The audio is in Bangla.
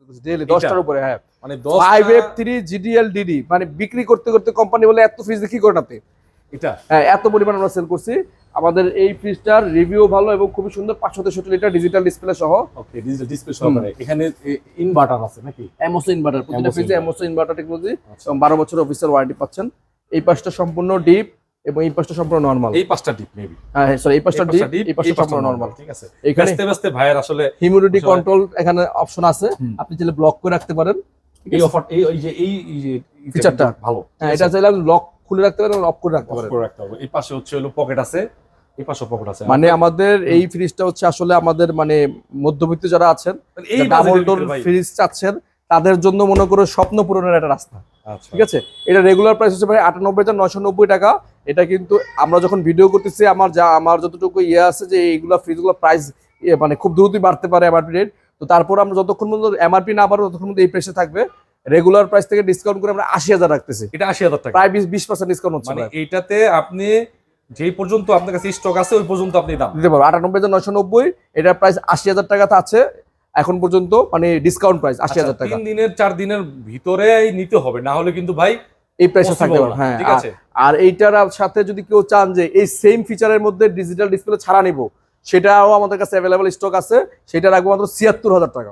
করতেছি ডেইলি 10টার উপরে। হ্যাঁ, মানে 10 5F3 GDL-DD মানে বিক্রি করতে করতে কোম্পানি বলে এত ফ্রিজ কি করেন আপনি? এটা হ্যাঁ, এত পরিমাণ আমরা সেল করছি। আমাদের এই ফ্রিজটার রিভিউ ভালো এবং খুবই সুন্দর, 563 লিটার ডিজিটাল ডিসপ্লে সহ। ওকে, ডিজিটাল ডিসপ্লে সহকারে। এখানে ইনভার্টার আছে নাকি? এমওসি ইনভার্টার, প্রতিটা ফ্রিজে inverter। এমওসি ইনভার্টার টেকনোলজি আচ্ছা। এবং 12 বছরের অফিসিয়াল ওয়ারেন্টি পাচ্ছেন। এই পাশটা সম্পূর্ণ ডিপ এবং এই পাশটা সম্পূর্ণ নরমাল। এই পাঁচটা ডিপ মেবি। হ্যাঁ সরি, এই পাশটা ডিপ, এই পাশটা সম্পূর্ণ নরমাল। ঠিক আছে, এখানে ব্যস্তে ব্যস্তে ভাইয়ের আসলে হিউমিডিটি কন্ট্রোল এখানে অপশন আছে, আপনি চাইলে ব্লক করে রাখতে পারেন। এই অফার এই যে ফিচারটা ভালো। হ্যাঁ, এটা চাইলে লক খুলে রাখতে পারেন, অফ করে রাখতে পারেন। রাখতে হবে। এই পাশে হচ্ছে হলো পকেট আছে, এই পাশে পকেট আছে। মানে আমাদের এই ফ্রিজটা হচ্ছে আসলে আমাদের মানে মধ্যবিত্ত যারা আছেন, এই ডাবল ডোর ফ্রিজ চাচ্ছেন, তাদের জন্য মনে করো স্বপ্ন পূরণের একটা রাস্তা। আচ্ছা, ঠিক আছে, এটা রেগুলার প্রাইস হচ্ছে ভাই 98,990 টাকা। এটা কিন্তু আমরা যখন ভিডিও করতেছি আমার যতটুকু ইয়ে আছে যে এইগুলা ফ্রিজগুলো প্রাইস মানে খুব দ্রুতই বাড়তে পারে এমআরপি রেট। তো তারপর আমরা যতক্ষণ পর্যন্ত এমআরপি না বাড়বে ততক্ষণ পর্যন্ত এই প্রাইসে থাকবে। রেগুলার প্রাইস থেকে ডিসকাউন্ট করে আমরা 80,000 রাখতেছি। এটা 80,000 টাকা, প্রায় 20% ডিসকাউন্ট হচ্ছে। মানে এইটাতে আপনি যেই পর্যন্ত আপনার কাছে স্টক আছে ওই পর্যন্ত আপনি দাম দিতে পারবো। 98,990, এটার প্রাইস 80,000 টাকাতে আছে এখন পর্যন্ত, মানে ডিসকাউন্ট প্রাইস 80,000 টাকা। 3 দিনের 4 দিনের ভিতরে নিতে হবে, না হলে কিন্তু ভাই এই প্রাইসে থাকতে পারে। possible না। হ্যাঁ, ঠিক আছে। আর এইটার সাথে যদি কেউ চান যে এই সেম ফিচারের মধ্যে ডিজিটাল ডিসপ্লে ছাড়া নিব, সেটাও আমাদের কাছে অ্যাভেলেবল স্টক আছে। সেটা রাখবো মাত্র 76,000 টাকা।